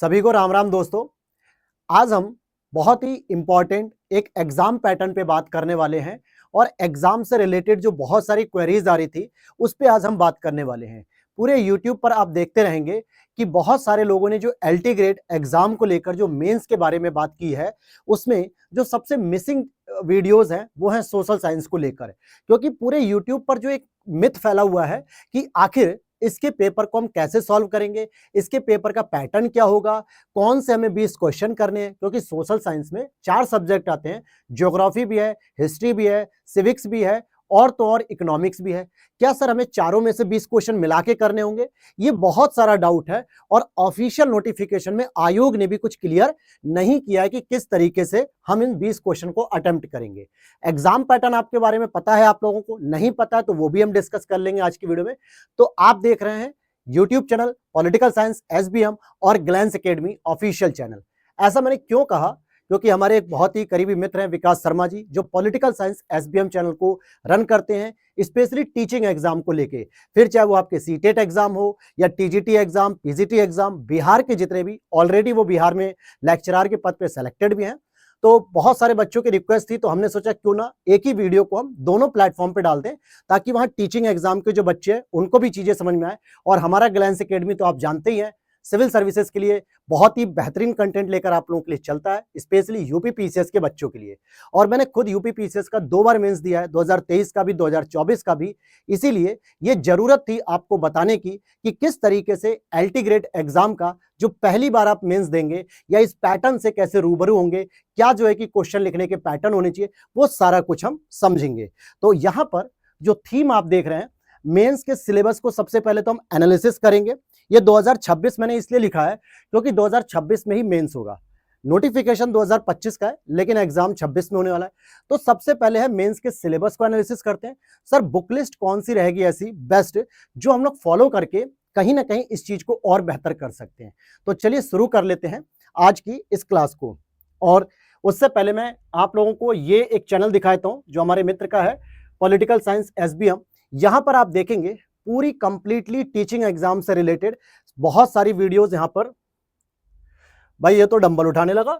सभी को राम राम दोस्तों। आज हम बहुत ही इंपॉर्टेंट एक एग्जाम पैटर्न पे बात करने वाले हैं और एग्जाम से रिलेटेड जो बहुत सारी क्वेरीज आ रही थी उस पे आज हम बात करने वाले हैं। पूरे यूट्यूब पर आप देखते रहेंगे कि बहुत सारे लोगों ने जो एलटी ग्रेड एग्जाम को लेकर जो मेंस के बारे में बात की है, उसमें जो सबसे मिसिंग वीडियोस हैं वो हैं सोशल साइंस को लेकर। क्योंकि पूरे यूट्यूब पर जो एक मिथ फैला हुआ है कि आखिर इसके पेपर को हम कैसे सॉल्व करेंगे, इसके पेपर का पैटर्न क्या होगा, कौन से हमें 20 क्वेश्चन करने हैं। क्योंकि सोशल साइंस में 4 सब्जेक्ट आते हैं, ज्योग्राफी भी है, हिस्ट्री भी है, सिविक्स भी है और तो और इकोनॉमिक्स भी है। क्या सर हमें चारों में से 20 क्वेश्चन मिला के करने होंगे? ये बहुत सारा डाउट है और ऑफिशियल नोटिफिकेशन में आयोग ने भी कुछ क्लियर नहीं किया है कि किस तरीके से हम इन 20 क्वेश्चन को अटेम्प्ट करेंगे। एग्जाम पैटर्न आपके बारे में पता है, आप लोगों को नहीं पता है तो वो भी हम डिस्कस कर लेंगे आज की वीडियो में। तो आप देख रहे हैं YouTube channel political science SBM और ग्लैंस एकेडमी ऑफिशियल चैनल। ऐसा मैंने क्यों कहा? क्योंकि हमारे एक बहुत ही करीबी मित्र हैं विकास शर्मा जी, जो पॉलिटिकल साइंस एसबीएम चैनल को रन करते हैं स्पेशली टीचिंग एग्जाम को लेके। फिर चाहे वो आपके सीटेट एग्जाम हो या TGT exam, PGT exam, Bihar के जितने भी, ऑलरेडी वो बिहार में लेक्चरर के पद पे सेलेक्टेड भी हैं। तो बहुत सारे बच्चों की रिक्वेस्ट थी, तो हमने सोचा क्यों ना एक ही वीडियो को हम दोनों प्लेटफॉर्म पे डाल दें ताकि वहां टीचिंग एग्जाम के जो बच्चे हैं उनको भी चीजें समझ में आए। और हमारा ग्लैंस एकेडमी तो आप जानते ही हैं सिविल सर्विसेज के लिए बहुत ही बेहतरीन कंटेंट लेकर आप लोगों के लिए चलता है, स्पेशली यूपी पीसीएस के बच्चों के लिए। और मैंने खुद यूपी पीसीएस का 2 बार मेंस दिया है, 2023 का भी, 2024 का भी। इसीलिए ये जरूरत थी आपको बताने की कि किस तरीके से एलटी ग्रेड एग्जाम का जो पहली बार आप मेंस देंगे या इस पैटर्न से कैसे रूबरू होंगे, क्या जो है कि क्वेश्चन लिखने के पैटर्न होने चाहिए, वो सारा कुछ हम समझेंगे। तो यहां पर जो थीम आप देख रहे हैं, मेंस के सिलेबस को सबसे पहले तो हम एनालिसिस करेंगे। ये 2026 मैंने इसलिए लिखा है क्योंकि 2026 में ही मेंस होगा। नोटिफिकेशन 2025 का है लेकिन एग्जाम 26 में होने वाला है। तो सबसे पहले है मेंस के सिलेबस को एनालिसिस करते हैं। सर बुक लिस्ट कौन सी रहेगी ऐसी बेस्ट जो हम लोग फॉलो करके कहीं ना कहीं इस चीज को और बेहतर कर सकते हैं। तो चलिए शुरू कर लेते हैं आज की इस क्लास को। और उससे पहले मैं आप लोगों को ये एक चैनल दिखाता हूं जो हमारे मित्र का है, पॉलिटिकल साइंस एसबीएम। यहां पर आप देखेंगे पूरी कंप्लीटली टीचिंग एग्जाम से रिलेटेड बहुत सारी वीडियोस यहां पर। भाई ये तो डंबल उठाने लगा,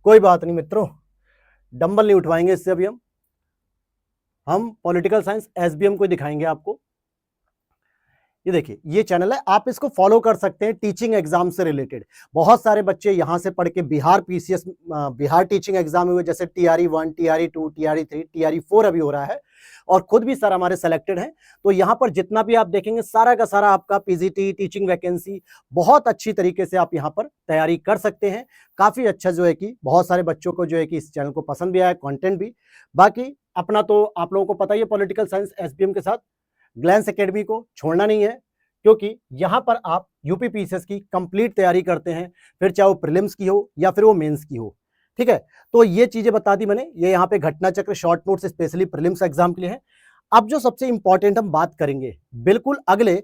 कोई बात नहीं मित्रों, डंबल नहीं उठवाएंगे इससे। अभी हम पॉलिटिकल साइंस एसबीएम को दिखाएंगे आपको। ये देखिए ये चैनल है, आप इसको फॉलो कर सकते हैं टीचिंग एग्जाम से रिलेटेड। बहुत सारे बच्चे यहां से पढ़ के Bihar PCS, Bihar teaching exam हुए, जैसे टीआरई 1, टीआरई 2, टीआरई 3, टीआरई 4 अभी हो रहा है। और खुद भी सर हमारे सेलेक्टेड हैं। तो यहां पर जितना भी आप देखेंगे सारा का सारा आपका पीजीटी टीचिंग वैकेंसी बहुत अच्छी तरीके से आप यहां पर तैयारी कर सकते हैं। काफी अच्छा जो है कि बहुत सारे बच्चों को जो है कि इस चैनल को पसंद भी आया, कंटेंट भी। बाकी अपना तो आप लोगों को पता ही है, पॉलिटिकल साइंस एसबीएम के साथ ग्लैंस एकेडमी को छोड़ना नहीं है, क्योंकि यहां पर आप यूपी पीसीएस की कंप्लीट तैयारी करते हैं, फिर चाहे वो प्रीलिम्स की हो या फिर वो मेंस की हो। ठीक है, तो ये चीजें बता दी मैंने। ये यहाँ पे घटना चक्र short notes specially prelims exam के लिए है। अब जो सबसे इंपॉर्टेंट हम बात करेंगे, बिल्कुल अगले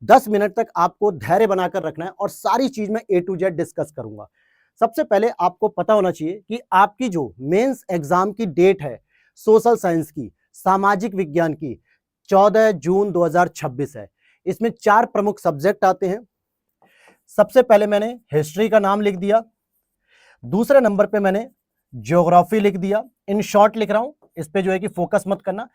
10 मिनट तक आपको धैर्य बनाकर रखना है और सारी चीज मैं ए टू जेड डिस्कस करूंगा। सबसे पहले आपको पता होना चाहिए कि आपकी जो मेंस एग्जाम की डेट है सोशल साइंस की, सामाजिक विज्ञान की, 14 जून 2026 है। इसमें 4 प्रमुख सब्जेक्ट आते हैं। सबसे पहले मैंने हिस्ट्री का नाम लिख दिया, दूसरे नंबर पे मैंने ज्योग्राफी लिख दिया, इन शॉर्ट लिख रहा हूं, इस पे जो है कि फोकस मत करना।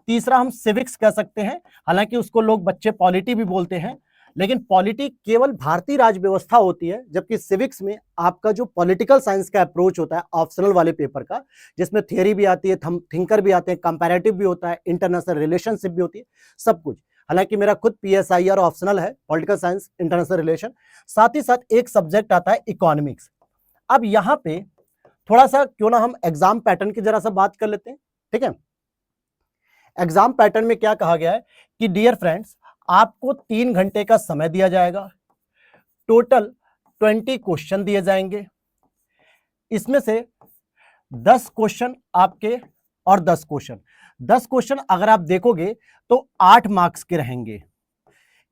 तीसरा हम सिविक्स कह सकते हैं, हालांकि उसको लोग बच्चे पॉलिटी भी बोलते हैं, लेकिन पॉलिटी केवल भारतीय राज व्यवस्था होती है, जबकि सिविक्स में आपका जो पॉलिटिकल साइंस का अप्रोच होता है ऑप्शनल वाले पेपर का, जिसमें थियरी भी आती है, थिंकर भी आते हैं, कंपैरेटिव भी होता है, इंटरनेशनल रिलेशनशिप भी होती है, सब कुछ। हालांकि मेरा खुद पीएसआईआर ऑप्शनल है, पॉलिटिकल साइंस इंटरनेशनल रिलेशन। साथ ही साथ एक सब्जेक्ट आता है इकोनॉमिक्स। अब यहां पे थोड़ा सा क्यों ना हम एग्जाम पैटर्न की जरा सा बात कर लेते हैं। ठीक है, एग्जाम पैटर्न में क्या कहा गया है कि डियर फ्रेंड्स, आपको 3 घंटे का समय दिया जाएगा, टोटल 20 क्वेश्चन दिए जाएंगे। इसमें से 10 क्वेश्चन आपके और 10 क्वेश्चन, 10 क्वेश्चन अगर आप देखोगे तो 8 मार्क्स के रहेंगे।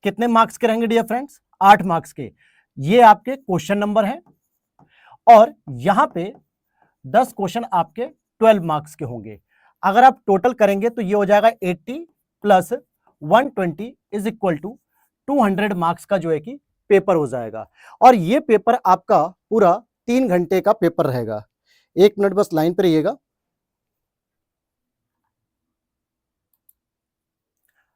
कितने मार्क्स के रहेंगे डियर फ्रेंड्स? 8 मार्क्स के। ये आपके क्वेश्चन नंबर हैं और यहां पे 10 क्वेश्चन आपके 12 मार्क्स के होंगे। अगर आप टोटल करेंगे तो ये हो जाएगा 80 + 120 = 200 मार्क्स का जो है कि पेपर हो जाएगा। और ये पेपर आपका पूरा 3 घंटे का पेपर रहेगा। 1 मिनट बस लाइन पर रहिएगा।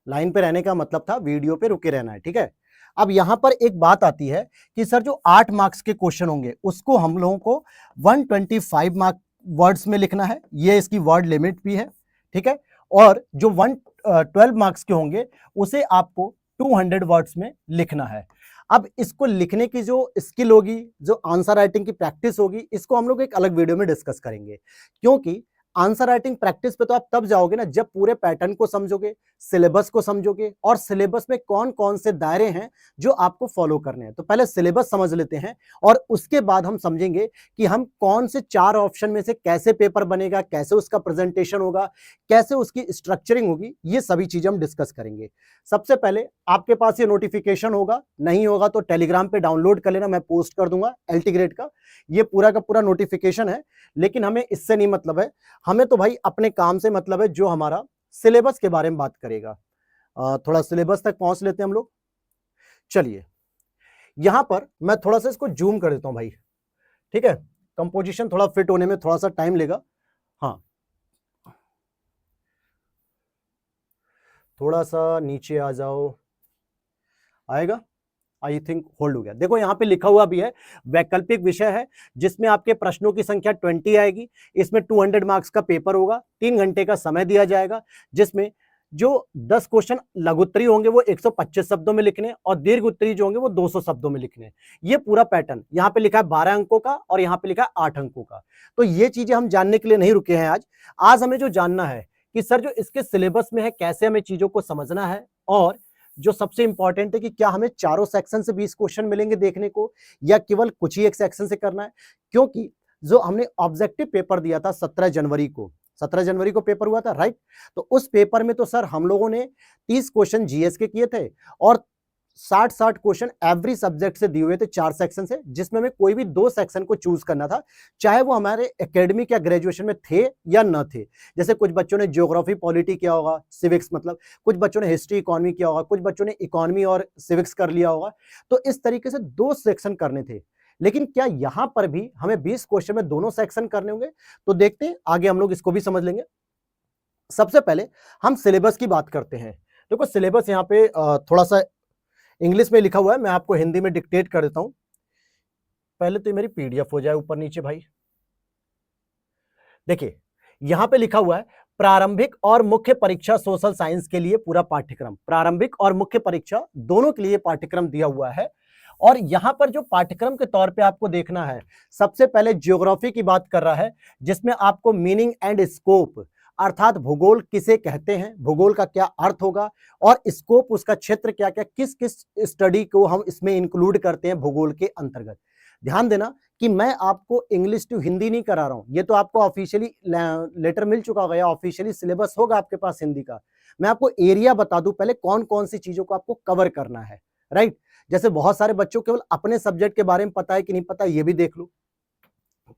लाइन पे रहने का मतलब था वीडियो पे रुके रहना है, ठीक है। अब यहां पर एक बात आती है कि सर जो 8 मार्क्स के क्वेश्चन होंगे उसको हम लोगों को 125 मार्क वर्ड्स में लिखना है, ये इसकी वर्ड लिमिट भी है, ठीक है। और जो 112 मार्क्स के होंगे उसे आपको 200 वर्ड्स में लिखना है। अब इसको लिखने की जो स्किल होगी, जो आंसर राइटिंग की प्रैक्टिस होगी, इसको हम लोग एक अलग वीडियो में डिस्कस करेंगे, क्योंकि आंसर राइटिंग प्रैक्टिस पे तो आप तब जाओगे ना जब पूरे पैटर्न को समझोगे, सिलेबस को समझोगे, और सिलेबस में कौन कौन से दायरे हैं जो आपको फॉलो करने हैं। तो पहले सिलेबस समझ लेते हैं और उसके बाद हम समझेंगे कि हम कौन से 4 ऑप्शन में से कैसे पेपर बनेगा, कैसे उसका प्रेजेंटेशन होगा, कैसे उसकी स्ट्रक्चरिंग होगी, ये सभी चीजें हम डिस्कस करेंगे। सबसे पहले आपके पास ये नोटिफिकेशन होगा, नहीं होगा तो टेलीग्राम पे डाउनलोड कर लेना, मैं पोस्ट कर दूंगा LT ग्रेड का, ये पूरा का पूरा नोटिफिकेशन है। लेकिन हमें इससे नहीं मतलब है, हमें तो भाई अपने काम से मतलब है जो हमारा सिलेबस के बारे में बात करेगा। थोड़ा सिलेबस तक पहुंच लेते हैं हम लोग। चलिए यहां पर मैं थोड़ा सा इसको जूम कर देता हूं भाई, ठीक है। कंपोजिशन थोड़ा फिट होने में थोड़ा सा टाइम लेगा। हाँ, थोड़ा सा नीचे आ जाओ, आएगा, आई थिंक होल्ड हो गया। देखो यहां पे लिखा हुआ भी है वैकल्पिक विषय है, जिसमें आपके प्रश्नों की संख्या 20 आएगी। इसमें 200 मार्क्स का पेपर होगा, 3 घंटे का समय दिया जाएगा, जिसमें जो 10 क्वेश्चन लघुत्तरी होंगे वो 125 शब्दों में लिखने, और दीर्घ उत्तरी जो होंगे वो 200 शब्दों में लिखने। ये पूरा पैटर्न यहाँ पे लिखा है 12 अंकों का, और यहाँ पे लिखा है 8 अंकों का। तो ये चीजें हम जानने के लिए नहीं रुके हैं आज। आज हमें जो जानना है कि सर जो इसके सिलेबस में है कैसे हमें चीजों को समझना है, और जो सबसे इंपॉर्टेंट है कि क्या हमें चारों सेक्शन से 20 क्वेश्चन मिलेंगे देखने को, या केवल कुछ ही एक सेक्शन से करना है। क्योंकि जो हमने ऑब्जेक्टिव पेपर दिया था 17 जनवरी को, 17 जनवरी को पेपर हुआ था, राइट। तो उस पेपर में तो सर हम लोगों ने 30 क्वेश्चन जीएस के किए थे, और 60 क्वेश्चन एवरी सब्जेक्ट से दिए हुए थे 4 सेक्शन से, जिसमें हमें कोई भी 2 सेक्शन को चूज करना था, चाहे वो हमारे एकेडमिक या ग्रेजुएशन में थे या न थे। जैसे कुछ बच्चों ने ज्योग्राफी पॉलिटी किया होगा, सिविक्स मतलब, कुछ बच्चों ने हिस्ट्री इकोनॉमी किया होगा, कुछ बच्चों ने इकोनॉमी और सिविक्स कर लिया होगा। तो इस तरीके से 2 सेक्शन करने थे। लेकिन क्या यहां पर भी हमें 20 क्वेश्चन में दोनों सेक्शन करने होंगे? तो देखते हैं आगे, हम लोग इसको भी समझ लेंगे। सबसे पहले हम सिलेबस की बात करते हैं। देखो सिलेबस यहाँ पे थोड़ा सा इंग्लिश में लिखा हुआ है, मैं आपको हिंदी में डिक्टेट कर देता हूं। पहले तो मेरी पीडीएफ हो जाए ऊपर नीचे भाई। देखिए यहां पे लिखा हुआ है प्रारंभिक और मुख्य परीक्षा सोशल साइंस के लिए पूरा पाठ्यक्रम, प्रारंभिक और मुख्य परीक्षा दोनों के लिए पाठ्यक्रम दिया हुआ है। और यहां पर जो पाठ्यक्रम के तौर पे आपको देखना है, सबसे पहले ज्योग्राफी की बात कर रहा है, जिसमें आपको मीनिंग एंड स्कोप, अर्थात भूगोल किसे कहते हैं, भूगोल का क्या अर्थ होगा, और स्कोप उसका क्षेत्र क्या क्या, किस किस स्टडी को हम इसमें इंक्लूड करते हैं भूगोल के अंतर्गत। ध्यान देना कि मैं आपको इंग्लिश टू हिंदी नहीं करा रहा हूं, ये तो आपको ऑफिशियली लेटर मिल चुका होगा या ऑफिशियली सिलेबस होगा आपके पास हिंदी का। मैं आपको एरिया बता दूं पहले कौन कौन सी चीजों को आपको कवर करना है, राइट। जैसे बहुत सारे बच्चों केवल अपने सब्जेक्ट के बारे में पता है कि नहीं पता, ये भी देख लो।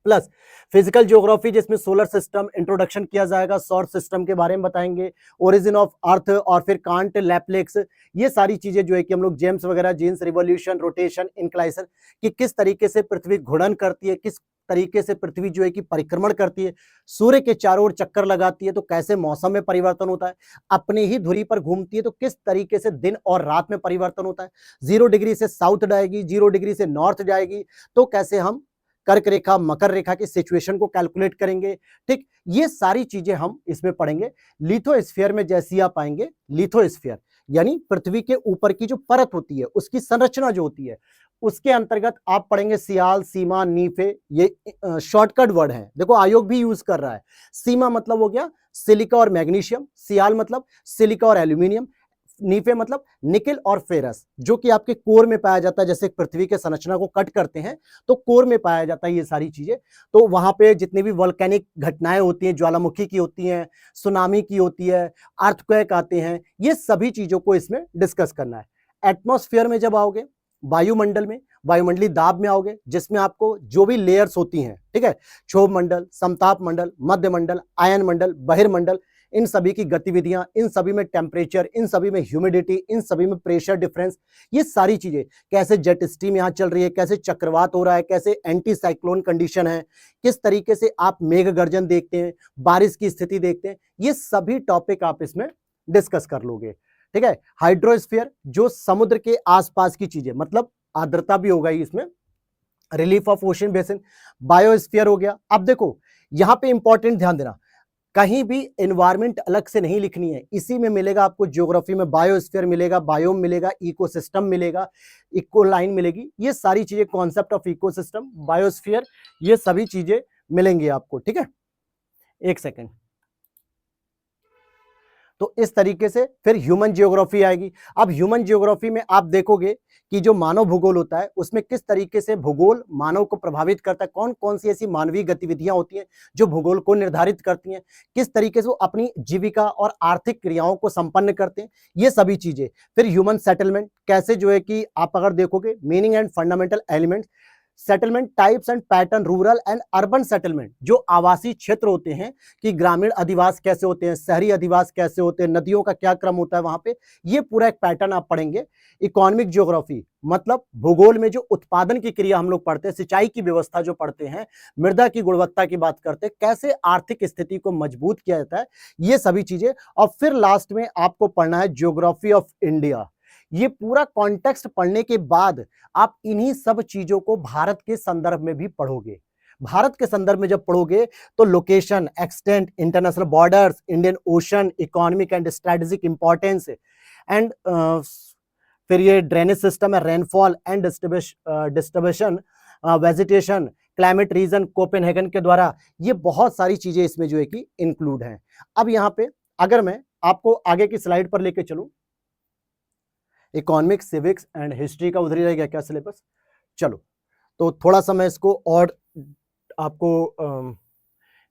प्लस फिजिकल ज्योग्राफी, जिसमें सोलर सिस्टम इंट्रोडक्शन किया जाएगा, सौर सिस्टम के बारे में बताएंगे, ओरिजिन ऑफ अर्थ, और फिर कांट, लैप्लेक्स, ये सारी चीजें जो है कि हम लोग जेम्स वगैरह, जीन्स, रिवॉल्यूशन, रोटेशन, इंक्लाइनेशन, कि किस तरीके से पृथ्वी घूर्णन करती है, किस तरीके से पृथ्वी जो है कि परिक्रमण करती है, सूर्य के चारों ओर चक्कर लगाती है, तो कैसे मौसम में परिवर्तन होता है, अपनी ही धुरी पर घूमती है तो किस तरीके से दिन और रात में परिवर्तन होता है, 0 डिग्री से साउथ जाएगी, 0 डिग्री से नॉर्थ जाएगी, तो कैसे हम कर्क रेखा, मकर रेखा की सिचुएशन को कैलकुलेट करेंगे, ठीक। ये सारी चीजें हम इसमें पढ़ेंगे। लिथोस्फीयर में जैसी आप आएंगे, लिथोस्फीयर यानी पृथ्वी के ऊपर की जो परत होती है उसकी संरचना जो होती है, उसके अंतर्गत आप पढ़ेंगे सियाल, सीमा, नीफे, ये शॉर्टकट वर्ड है, देखो आयोग भी यूज कर रहा है। सीमा मतलब हो गया सिलिका और मैग्नीशियम, सियाल मतलब सिलिका और एल्यूमिनियम, नीफे मतलब निकेल और फेरस, जो कि आपके कोर में पाया जाता है। जैसे पृथ्वी के संरचना को कट करते हैं तो कोर में पाया जाता है ये सारी चीजें। तो वहां पे जितनी भी वोल्केनिक घटनाएं होती हैं, ज्वालामुखी की होती हैं, सुनामी की होती है, अर्थक्वेक आते हैं, ये सभी चीजों को इसमें डिस्कस करना है। एटमॉस्फेयर में जब आओगे, वायुमंडल में, वायुमंडलीय दाब में आओगे, जिसमें आपको जो भी लेयर्स होती हैं, ठीक है, क्षोभ मंडल, समताप मंडल, मध्य मंडल, आयन मंडल, बहिर्मंडल, इन सभी की गतिविधियां, इन सभी में टेम्परेचर, इन सभी में ह्यूमिडिटी, इन सभी में प्रेशर डिफरेंस, ये सारी चीजें, कैसे जेट स्ट्रीम यहाँ चल रही है, कैसे चक्रवात हो रहा है, कैसे एंटी साइक्लोन कंडीशन है, किस तरीके से आप मेघ गर्जन देखते हैं, बारिश की स्थिति देखते हैं, ये सभी टॉपिक आप इसमें डिस्कस कर लोगे। ठीक है। हाइड्रोस्फीयर, जो समुद्र के आसपास की चीजें, मतलब आर्द्रता भी होगा इसमें, relief of ocean basin. Biosphere हो गया। अब देखो यहां पे इंपॉर्टेंट ध्यान देना, कहीं भी एनवायरमेंट अलग से नहीं लिखनी है, इसी में मिलेगा आपको। ज्योग्राफी में बायोस्फीयर मिलेगा, बायोम मिलेगा, इकोसिस्टम मिलेगा, इको लाइन मिलेगी, ये सारी चीजें, कॉन्सेप्ट ऑफ इकोसिस्टम, बायोस्फीयर, ये सभी चीजें मिलेंगी आपको। ठीक है, एक सेकेंड। तो इस तरीके से फिर ह्यूमन जियोग्राफी आएगी। अब ह्यूमन जियोग्राफी में आप देखोगे कि जो मानव भूगोल होता है उसमें किस तरीके से भूगोल मानव को प्रभावित करता है, कौन कौन सी ऐसी मानवीय गतिविधियां होती हैं जो भूगोल को निर्धारित करती हैं, किस तरीके से वो अपनी जीविका और आर्थिक क्रियाओं को संपन्न करते हैं, ये सभी चीजें। फिर ह्यूमन सेटलमेंट, कैसे जो है कि आप अगर देखोगे meaning and fundamental elements, settlement types and pattern, rural and urban settlement, जो आवासीय क्षेत्र होते हैं कि ग्रामीण अधिवास कैसे होते हैं, शहरी अधिवास कैसे होते हैं, नदियों का क्या क्रम होता है वहां पे, ये पूरा एक पैटर्न आप पढ़ेंगे। इकोनॉमिक ज्योग्राफी, मतलब भूगोल में जो उत्पादन की क्रिया हम लोग पढ़ते हैं, सिंचाई की व्यवस्था जो पढ़ते हैं, मृदा की गुणवत्ता की बात करते हैं, कैसे आर्थिक स्थिति को मजबूत किया जाता है, ये सभी चीजें। और फिर लास्ट में आपको पढ़ना है ज्योग्राफी ऑफ इंडिया। ये पूरा कॉन्टेक्स्ट पढ़ने के बाद आप इन्हीं सब चीजों को भारत के संदर्भ में भी पढ़ोगे। भारत के संदर्भ में जब पढ़ोगे तो location, extent, international borders, Indian ocean, economic and strategic importance and फिर ये ड्रेनेज सिस्टम है, rainfall and distribution, vegetation, climate reason Copenhagen के द्वारा, ये बहुत सारी चीजें इसमें जो है कि इंक्लूड हैं। अब यहाँ पे अगर मैं आपको आगे की स्लाइड पर लेके चलूं, इकोनॉमिक्स, सिविक्स एंड हिस्ट्री का उधर ही रह गया क्या सिलेबस। चलो तो थोड़ा सा मैं इसको और आपको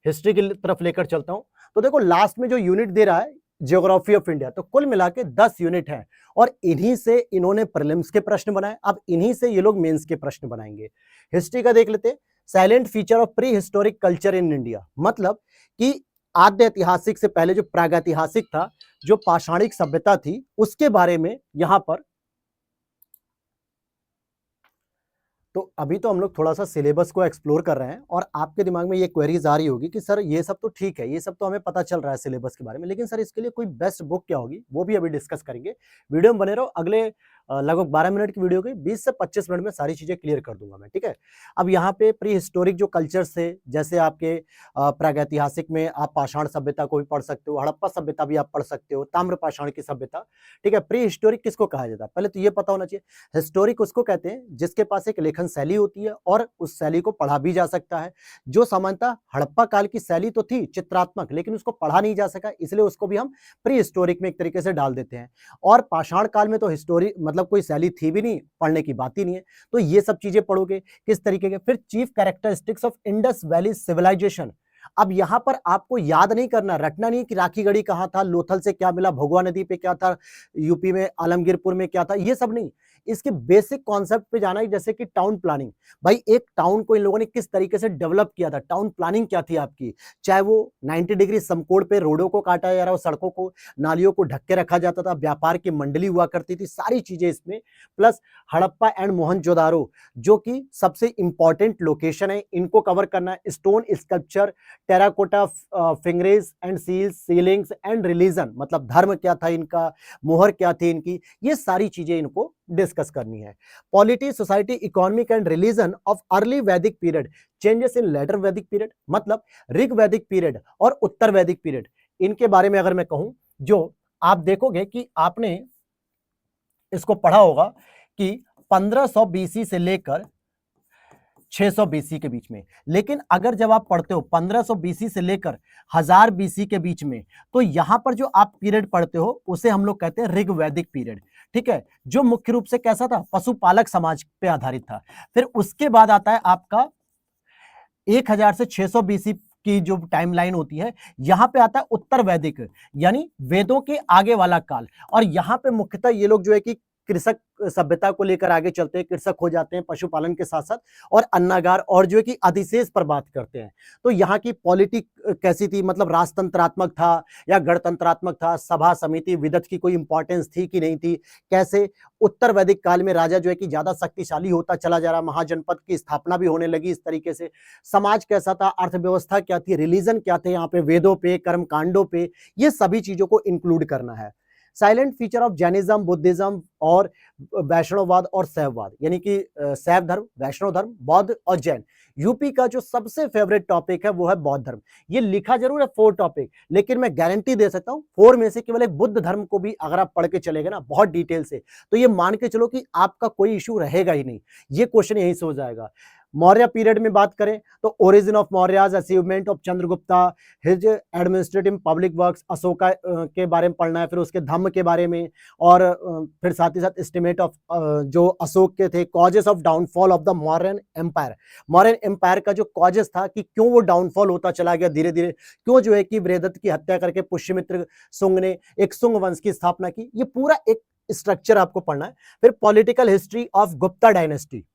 हिस्ट्री की तरफ लेकर चलता हूं। तो देखो लास्ट में जो यूनिट दे रहा है ज्योग्राफी ऑफ इंडिया, तो कुल मिला के 10 यूनिट हैं और इन्हीं से इन्होंने प्रीलिम्स के प्रश्न बनाए, अब इन्हीं से ये लोग मेंस के प्रश्न बनाएंगे। हिस्ट्री का देख लेते हैं। Silent feature of pre historic culture in India, मतलब कि आद्य ऐतिहासिक से पहले जो प्रागैतिहासिक था, जो पाषाणिक सभ्यता थी, उसके बारे में यहां पर। तो अभी तो हम लोग थोड़ा सा सिलेबस को एक्सप्लोर कर रहे हैं और आपके दिमाग में ये क्वेरीज आ रही होगी कि सर ये सब तो ठीक है, ये सब तो हमें पता चल रहा है सिलेबस के बारे में, लेकिन सर इसके लिए कोई बेस्ट बुक क्या होगी, वो भी अभी डिस्कस करेंगे। वीडियो में बने रहो, अगले लगभग 12 मिनट की वीडियो की 20 से 25 मिनट में सारी चीजें क्लियर कर दूंगा मैं। ठीक है। अब यहाँ पे प्री हिस्टोरिक जो कल्चर्स थे, जैसे आपके प्रागैतिहासिक में आप पाषाण सभ्यता को भी पढ़ सकते हो, हड़प्पा सभ्यता भी आप पढ़ सकते हो, ताम्र पाषाण की सभ्यता। ठीक है। प्री हिस्टोरिक किसको कहा जाता है, पहले तो ये पता होना चाहिए। हिस्टोरिक उसको कहते हैं जिसके पास एक लेखन शैली होती है और उस शैली को पढ़ा भी जा सकता है। जो सामान्यतः हड़प्पा काल की शैली तो थी चित्रात्मक, लेकिन उसको पढ़ा नहीं जा सका, इसलिए उसको भी हम प्री हिस्टोरिक में एक तरीके से डाल देते हैं। और पाषाण काल में तो हिस्टोरी मतलब कोई शैली थी भी नहीं, पढ़ने की बात ही नहीं है, तो ये सब चीजें पढ़ोगे किस तरीके के। फिर chief characteristics of Indus valley civilisation. अब यहां पर आपको याद नहीं करना, रटना नहीं कि राखीगढ़ी कहां था, लोथल से क्या मिला, भगवा नदी पे क्या था, यूपी में आलमगीरपुर में क्या था, ये सब नहीं। इसके बेसिक कॉन्सेप्ट पे जाना है, जैसे कि टाउन प्लानिंग। भाई एक टाउन को इन लोगों ने किस तरीके से डेवलप किया था, टाउन प्लानिंग क्या थी आपकी, चाहे वो 90 डिग्री समकोण पे रोडों को काटा जा रहा हो, सड़कों को, नालियों को ढक के रखा जाता था, व्यापार की मंडली हुआ करती थी, सारी चीजें इसमें। प्लस हड़प्पा एंड मोहनजोदारो जो कि सबसे इंपॉर्टेंट लोकेशन है, इनको कवर करना है। Stone sculpture, terracotta figurines and seals, sealings and religion, मतलब धर्म क्या था इनका, मोहर क्या थी इनकी, ये सारी चीजें इनको डिस्कस करनी है। Polity, society, economic and religion of early वैदिक पीरियड, चेंजेस इन लेटर वैदिक पीरियड, मतलब ऋग वैदिक पीरियड और उत्तर वैदिक पीरियड, इनके बारे में अगर मैं कहूं, जो आप देखोगे कि आपने इसको पढ़ा होगा कि 1500 बीसी से लेकर 600 बीसी के बीच में। लेकिन अगर जब आप पढ़ते हो 1500 बीसी से लेकर 1000 बीसी के बीच में, तो यहां पर जो आप पीरियड पढ़ते हो उसे हम लोग कहते हैं ऋग वैदिक पीरियड। ठीक है, जो मुख्य रूप से कैसा था, पशुपालक समाज पे आधारित था। फिर उसके बाद आता है आपका 1000 से 600 बीसी की जो टाइमलाइन होती है, यहां पे आता है उत्तर वैदिक, यानी वेदों के आगे वाला काल। और यहां पे मुख्यतः ये लोग जो है कि कृषक सभ्यता को लेकर आगे चलते हैं, कृषक हो जाते हैं पशुपालन के साथ साथ, और अन्नागार और जो है कि अधिशेष पर बात करते हैं। तो यहाँ की पॉलिटिक कैसी थी, मतलब राजतंत्रात्मक था या गणतंत्रात्मक था, सभा समिति विदत की कोई इंपॉर्टेंस थी कि नहीं थी, कैसे उत्तर वैदिक काल में राजा जो है कि ज्यादा शक्तिशाली होता चला जा रहा, महाजनपद की स्थापना भी होने लगी इस तरीके से, समाज कैसा था, अर्थव्यवस्था क्या थी, रिलीजन क्या थे यहाँ पे, वेदों पे, कर्म कांडों पे, ये सभी चीजों को इंक्लूड करना है। Silent feature of Jainism, Buddhism और वैष्णववाद और शैववाद, यानी कि शैव धर्म, वैष्णव धर्म, बौद्ध और जैन। यूपी का जो सबसे फेवरेट टॉपिक है वो है बौद्ध धर्म। ये लिखा जरूर है 4 टॉपिक, लेकिन मैं गारंटी दे सकता हूं 4 में से केवल एक बुद्ध धर्म को भी अगर आप पढ़ के चलेंगे ना बहुत डिटेल से, तो ये मान के चलो कि आपका कोई इशू रहेगा ही नहीं, ये क्वेश्चन यहीं से हो जाएगा। मौर्य पीरियड में बात करें तो origin of Mauryas, achievement of Chandragupta, his administrative public works, Ashoka के बारे में पढ़ना है, फिर उसके धम्म के बारे में, और फिर साथ ही साथ एस्टिमेट ऑफ जो अशोक के थे, causes of downfall of the Mauryan empire. Mauryan empire का जो कॉजेस था कि क्यों वो डाउनफॉल होता चला गया धीरे धीरे, क्यों जो है कि वृहदत्त की हत्या करके पुष्यमित्र शुंग ने एक शुंग वंश की स्थापना की, ये पूरा एक स्ट्रक्चर आपको पढ़ना है। फिर political history of Gupta dynasty,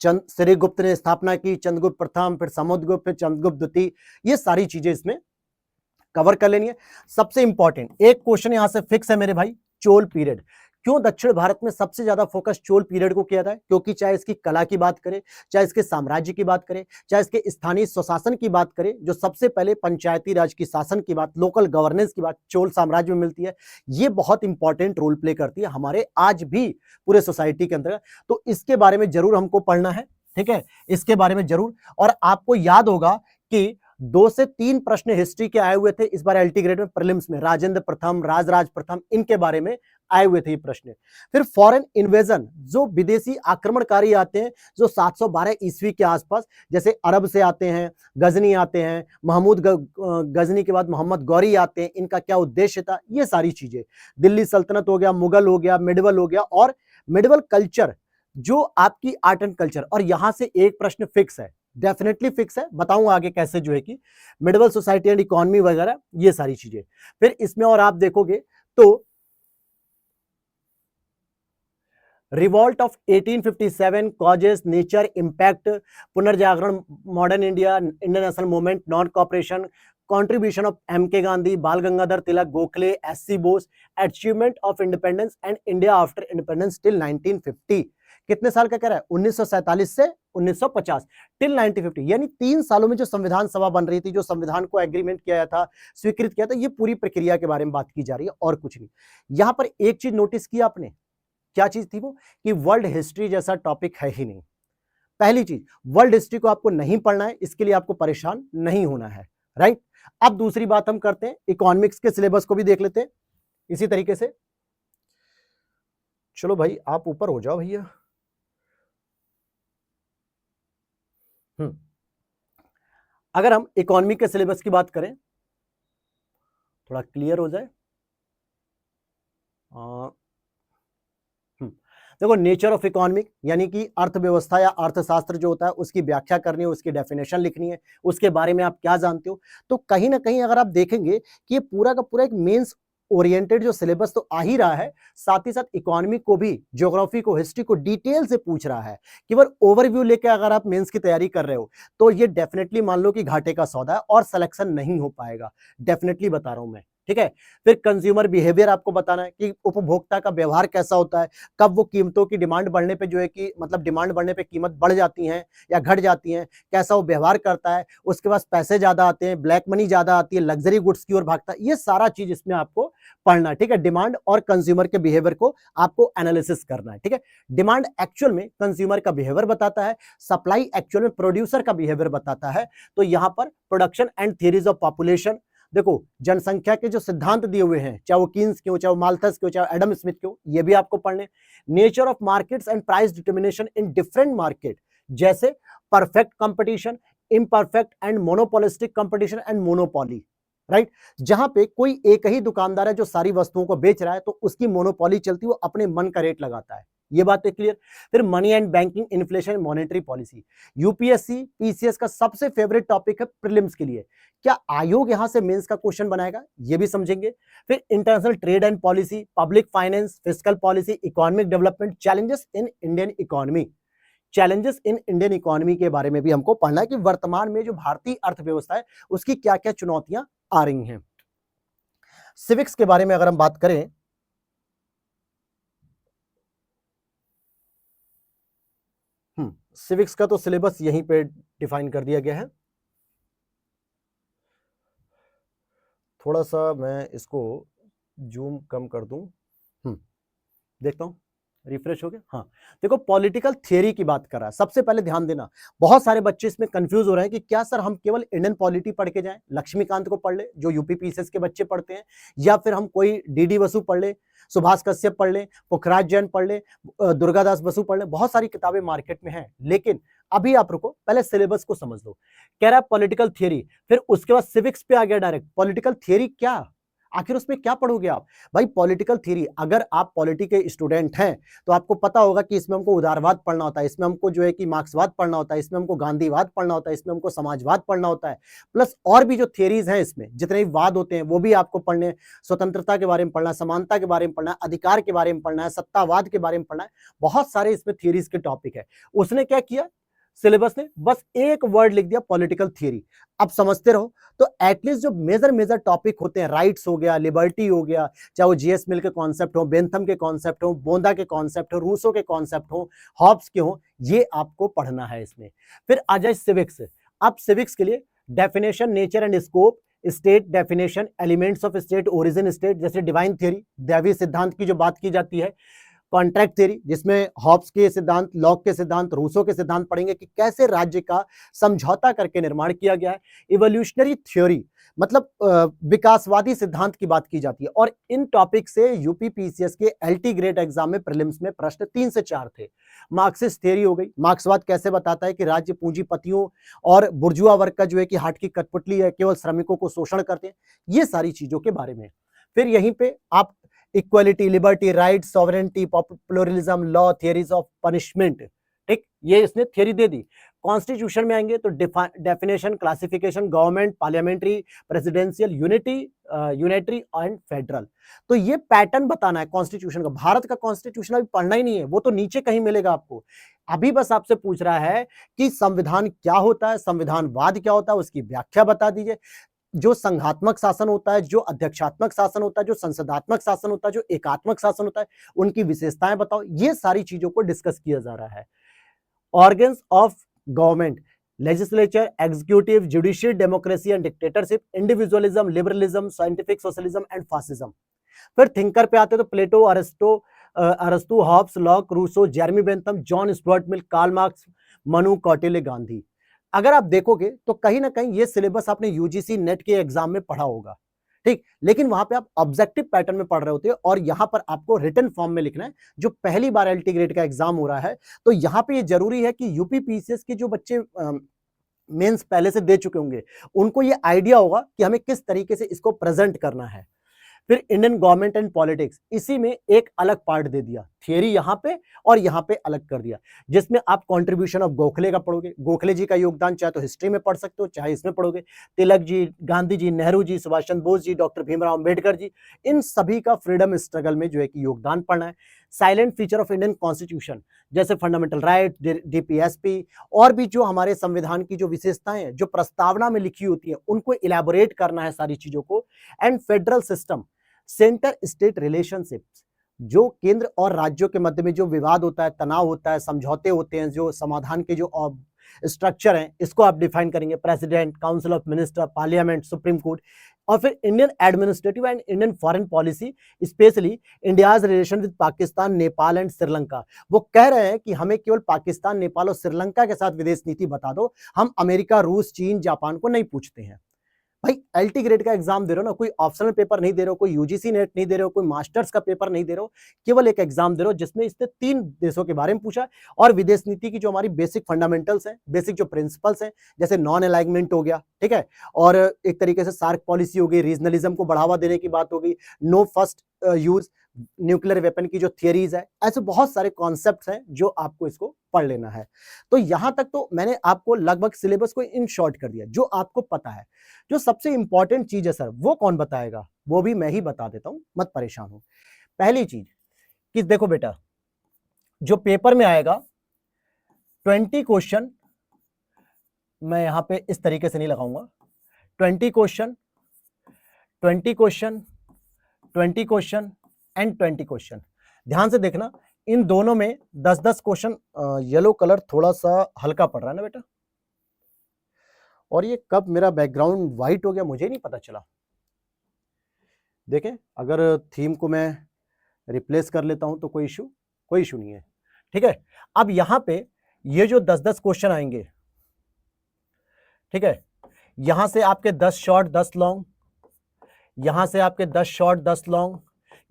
Srigupta ने स्थापना की, चंद्रगुप्त प्रथम, फिर समुद्रगुप्त, फिर चंद्रगुप्त द्वितीय, ये सारी चीजें इसमें कवर कर लेनी है। सबसे इंपॉर्टेंट एक क्वेश्चन यहां से फिक्स है मेरे भाई, चोल पीरियड। क्यों दक्षिण भारत में सबसे ज्यादा फोकस चोल पीरियड को किया था? क्योंकि चाहे इसकी कला की बात करें, चाहे इसके साम्राज्य की बात करें, चाहे इसके स्थानीय स्वशासन की बात करें, जो सबसे पहले पंचायती राज की शासन की बात, लोकल गवर्नेंस की बात चोल साम्राज्य में मिलती है, ये बहुत इंपॉर्टेंट रोल प्ले करती है हमारे आज भी पूरे सोसाइटी के अंदर। तो इसके बारे में जरूर हमको पढ़ना है, ठीक है, इसके बारे में जरूर। और आपको याद होगा कि 2 से 3 प्रश्न हिस्ट्री के आए हुए थे इस बार एलटी ग्रेड में, प्रीलिम्स में, राजेंद्र प्रथम, राजराज प्रथम, इनके बारे में आए हुए थे ये प्रश्न। फिर फॉरेन इन्वेजन, जो विदेशी आक्रमणकारी आते हैं जो 712 ईस्वी के आसपास, जैसे अरब से आते हैं, गजनी आते हैं, महमूद गजनी के बाद मोहम्मद गौरी आते हैं, इनका क्या उद्देश्य था, ये सारी चीजें। दिल्ली सल्तनत हो गया, मुगल हो गया, मिडवल हो गया, और मिडवल कल्चर जो आपकी आर्ट एंड कल्चर। और यहां से एक प्रश्न फिक्स है, डेफिनेटली फिक्स है, बताऊंगा आगे कैसे जो है कि मिडवल सोसाइटी एंड इकोनॉमी वगैरह, ये सारी चीजें। फिर इसमें और आप देखोगे तो revolt of 1857, causes, nature, impact, पुनर्जागरण, modern India, Indian national movement, non cooperation, contribution of M K. Gandhi, Bal Gangadhar Tilak, Gokhale, S C. Bose, achievement of independence and India after independence till 1950। कितने साल का कह रहा है? 1947 से 1950 टिल 1950, यानी 3 सालों में जो संविधान सभा बन रही थी, जो संविधान को एग्रीमेंट किया था, स्वीकृत किया था, ये पूरी प्रक्रिया के बारे में बात की जा रही है और कुछ नहीं। यहां पर एक चीज नोटिस किया आपने, क्या चीज थी वो? कि वर्ल्ड हिस्ट्री जैसा टॉपिक है ही नहीं। पहली चीज, वर्ल्ड हिस्ट्री को आपको नहीं पढ़ना है, इसके लिए आपको परेशान नहीं होना है, राइट। अब दूसरी बात हम करते हैं, इकोनॉमिक्स के सिलेबस को भी देख लेते हैं इसी तरीके से। चलो भाई आप ऊपर हो जाओ भैया। अगर हम इकोनॉमी के सिलेबस की बात करें, थोड़ा क्लियर हो जाए। देखो, नेचर ऑफ इकोनॉमिक यानी कि अर्थव्यवस्था या अर्थशास्त्र जो होता है उसकी व्याख्या करनी है, उसकी डेफिनेशन लिखनी है, उसके बारे में आप क्या जानते हो। तो कहीं ना कहीं अगर आप देखेंगे कि ये पूरा का पूरा एक मेंस ओरिएंटेड जो सिलेबस तो आ ही रहा है, साथ ही साथ इकोनॉमी को भी, ज्योग्राफी को, हिस्ट्री को डिटेल से पूछ रहा है। केवल ओवरव्यू लेके अगर आप मेंस की तैयारी कर रहे हो तो ये डेफिनेटली मान लो कि घाटे का सौदा है और सिलेक्शन नहीं हो पाएगा, डेफिनेटली बता रहा हूं मैं, ठीक है। फिर कंज्यूमर बिहेवियर आपको बताना है कि उपभोक्ता का व्यवहार कैसा होता है, कब वो कीमतों की डिमांड बढ़ने पे जो है कि मतलब डिमांड बढ़ने पे कीमत बढ़ जाती है या घट जाती है, कैसा वो व्यवहार करता है, उसके पास पैसे ज्यादा आते हैं, ब्लैक मनी ज्यादा आती है, लग्जरी गुड्स की ओर भागता है, ये सारा चीज इसमें आपको पढ़ना है, ठीक है। डिमांड और कंज्यूमर के बिहेवियर को आपको एनालिसिस करना है, ठीक है। डिमांड एक्चुअल में कंज्यूमर का बिहेवियर बताता है, सप्लाई एक्चुअल में प्रोड्यूसर का बिहेवियर बताता है। तो यहां पर production and theories of population, देखो जनसंख्या के जो सिद्धांत दिए हुए हैं, चाहे वो कीन्स के हो, चाहे वो माल्थस के हो, चाहे एडम स्मिथ के हो, ये भी आपको पढ़ने। Nature of markets and price determination in different market, जैसे perfect competition, imperfect and monopolistic competition and monopoly, right. जहां पे कोई एक ही दुकानदार है जो सारी वस्तुओं को बेच रहा है, तो उसकी मोनोपोली चलती है, वो अपने मन का रेट लगाता है, ये बात है क्लियर। फिर money and banking, inflation, monetary policy. UPSC PCS का सबसे फेवरेट टॉपिक है प्रीलिम्स के लिए। क्या आयोग यहां से मेंस का क्वेश्चन बनाएगा, ये भी समझेंगे। फिर international trade and policy, public finance, fiscal policy, economic development, challenges in Indian economy. Challenges in Indian economy के बारे में भी हमको पढ़ना है कि वर्तमान में जो भारतीय अर्थव्यवस्था है उसकी क्या क्या चुनौतियां आ रही हैं। सिविक्स के बारे में अगर हम बात करें, सिविक्स का तो सिलेबस यहीं पे डिफाइन कर दिया गया है। थोड़ा सा मैं इसको जूम कम कर दूं, देखता हूं रिफ्रेश हो गया। हाँ, देखो पॉलिटिकल थियरी की बात कर रहा है। सबसे पहले ध्यान देना, बहुत सारे बच्चे इसमें कंफ्यूज हो रहे हैं कि क्या सर हम केवल इंडियन पॉलिटी पढ़ के जाएं, लक्ष्मीकांत को पढ़ ले जो यूपी पीसीएस के बच्चे पढ़ते हैं, या फिर हम कोई डीडी बसु पढ़ ले, सुभाष कश्यप पढ़ ले, पुखराज जैन पढ़ ले, दुर्गादास बसु पढ़ ले। बहुत सारी किताबें मार्केट में हैं, लेकिन अभी आप रुको, पहले सिलेबस को समझ लो। कह रहा है पॉलिटिकल थियरी, फिर उसके बाद सिविक्स पे आ गया डायरेक्ट। पॉलिटिकल थियरी क्या, आखिर उसमें क्या पढ़ोगे आप भाई? पॉलिटिकल थ्योरी, अगर आप पॉलिटी के स्टूडेंट हैं तो आपको पता होगा कि इसमें हमको उदारवाद पढ़ना होता है, इसमें हमको जो है कि मार्क्सवाद पढ़ना होता है, इसमें हमको गांधीवाद पढ़ना होता है, इसमें हमको समाजवाद पढ़ना होता है, प्लस और भी जो थियरीज हैं इसमें जितने भी वाद होते हैं वो भी आपको पढ़ने। स्वतंत्रता के बारे में पढ़ना है, समानता के बारे में पढ़ना है, अधिकार के बारे में पढ़ना है, सत्तावाद के बारे में पढ़ना है। बहुत सारे इसमें थियरीज के टॉपिक है। उसने क्या किया, सिलेबस ने बस एक वर्ड लिख दिया पॉलिटिकल थियरी। अब समझते रहो। तो एटलीस्ट जो मेजर मेजर टॉपिक होते हैं, राइट्स हो गया, लिबर्टी हो गया, चाहे वो जीएस मिल के कॉन्सेप्ट हो, बेंथम के कॉन्सेप्ट हो, बोंदा के कॉन्सेप्ट हो, रूसो के कॉन्सेप्ट हो, हॉब्स के हो, ये आपको पढ़ना है इसमें। फिर आ जाए सिविक्स। अब सिविक्स के लिए definition, nature and scope, state definition, elements of state, origin state, जैसे डिवाइन थ्योरी, दैवीय सिद्धांत की जो बात की जाती है, कॉन्ट्रैक्ट थ्योरी जिसमें हॉब्स के सिद्धांत, लॉक के सिद्धांत, रूसो के सिद्धांत पढ़ेंगे कि कैसे राज्य का समझौता करके निर्माण किया गया है। इवोल्यूशनरी थ्योरी मतलब विकासवादी सिद्धांत की बात की जाती है। और इन टॉपिक से यूपी पीसीएस के एलटी ग्रेड एग्जाम में प्रीलिम्स में प्रश्न 3 से 4 थे। मार्क्सिस्ट थ्योरी हो गई, मार्क्सवाद कैसे बताता है कि राज्य पूंजीपतियों और बुर्जुआ वर्ग का जो है कि हाथ की कठपुतली है, केवल श्रमिकों को शोषण करते हैं, ये सारी चीजों के बारे में। फिर यहीं पे आप equality, liberty, right, sovereignty, pluralism, law, theories of punishment, ठीक, ये इसने थियरी दे दी। कॉन्स्टिट्यूशन में आएंगे तो definition, classification, government, parliamentary, presidential, unitary and federal. तो ये पैटर्न बताना है कॉन्स्टिट्यूशन का। भारत का कॉन्स्टिट्यूशन अभी पढ़ना ही नहीं है, वो तो नीचे कहीं मिलेगा आपको। अभी बस आपसे पूछ रहा है कि संविधान क्या होता है, संविधानवाद क्या होता है, उसकी व्याख्या बता दीजिए। जो संघात्मक शासन होता है, जो अध्यक्षात्मक शासन होता है, जो संसदात्मक शासन होता है, जो एकात्मक शासन होता है, उनकी विशेषताएं बताओ। ये सारी चीजों को डिस्कस किया जा रहा है। Organs of government, legislature, executive, judicial, democracy and dictatorship, individualism, liberalism, scientific socialism and fascism. फिर थिंकर पे आते तो प्लेटो, अरस्तु, Hobbes, Locke, Rousseau, Jeremy Bentham, John Stuart Mill, Karl Marx, Manu, Kautilya, Gandhi. अगर आप देखोगे तो कहीं ना कहीं ये सिलेबस आपने यूजीसी नेट के एग्जाम में पढ़ा होगा, ठीक, लेकिन वहां पे आप ऑब्जेक्टिव पैटर्न में पढ़ रहे होते हैं और यहां पर आपको रिटन फॉर्म में लिखना है। जो पहली बार एलटी ग्रेड का एग्जाम हो रहा है तो यहां पे ये जरूरी है कि यूपी पीसीएस के जो बच्चे मेंस पहले से दे चुके होंगे उनको ये आइडिया होगा कि हमें किस तरीके से इसको प्रेजेंट करना है। फिर इंडियन गवर्नमेंट एंड पॉलिटिक्स, इसी में एक अलग पार्ट दे दिया, थियरी यहां पे और यहां पे अलग कर दिया, जिसमें आप कंट्रीब्यूशन ऑफ गोखले का पढ़ोगे। गोखले जी का योगदान चाहे तो हिस्ट्री में पढ़ सकते हो, चाहे इसमें पढ़ोगे। तिलक जी, गांधी जी, नेहरू जी, सुभाष चंद्र बोस जी, डॉक्टर भीमराव अम्बेडकर जी, इन सभी का फ्रीडम स्ट्रगल में जो है कि योगदान पढ़ना है। Silent feature of Indian constitution, जैसे फंडामेंटल राइट, डीपीएसपी, और भी जो हमारे संविधान की जो विशेषताएं हैं जो प्रस्तावना में लिखी होती है उनको इलेबोरेट करना है सारी चीजों को। And federal system, centre state relationships, जो केंद्र और राज्यों के मध्य में जो विवाद होता है, तनाव होता है, समझौते होते हैं, जो समाधान के जो स्ट्रक्चर हैं, इसको आप डिफाइन करेंगे। President, council of minister, parliament, supreme court. और फिर Indian administrative and Indian foreign policy, specially India's relation with Pakistan, Nepal and Sri Lanka. वो कह रहे हैं कि हमें केवल पाकिस्तान, नेपाल और श्रीलंका के साथ विदेश नीति बता दो, हम अमेरिका, रूस, चीन, जापान को नहीं पूछते हैं। भाई एलटी ग्रेड का एग्जाम दे रहे हो ना, कोई ऑप्शनल पेपर नहीं दे रहे हो, कोई यूजीसी नेट नहीं दे रहे हो, कोई मास्टर्स का पेपर नहीं दे रहे हो, केवल एक एग्जाम दे रहे हो जिसमें इसने 3 देशों के बारे में पूछा और विदेश नीति की जो हमारी बेसिक फंडामेंटल्स हैं, बेसिक जो प्रिंसिपल्स हैं, जैसे नॉन अलाइनमेंट हो गया, ठीक है, और एक तरीके से सार्क पॉलिसी हो गई, रीजनलिज्म को बढ़ावा देने की बात हो गई, no first use, nuclear weapon की जो थियरीज है, ऐसे बहुत सारे कॉन्सेप्ट्स हैं जो आपको इसको पढ़ लेना है। तो यहां तक तो मैंने आपको लगभग सिलेबस को इन शॉर्ट कर दिया, जो आपको पता है। जो सबसे इंपॉर्टेंट चीज है सर, वो कौन बताएगा? वो भी मैं ही बता देता हूं, मत परेशान हो। पहली चीज कि देखो बेटा, जो पेपर में आएगा 20 क्वेश्चन, मैं यहां पे इस तरीके से नहीं लगाऊंगा, 20 question, 20 question, 20 question and 20 question. ध्यान से देखना, इन दोनों में 10-10 क्वेश्चन। येलो कलर थोड़ा सा हल्का पड़ रहा है ना बेटा, और ये कब मेरा बैकग्राउंड व्हाइट हो गया मुझे नहीं पता चला। देखें, अगर थीम को मैं रिप्लेस कर लेता हूं तो कोई इशू नहीं है, ठीक है। अब यहां पे ये जो 10-10 क्वेश्चन आएंगे, ठीक है, यहां से आपके 10 शॉर्ट 10 लॉन्ग, यहां से आपके 10 शॉर्ट 10 लॉन्ग,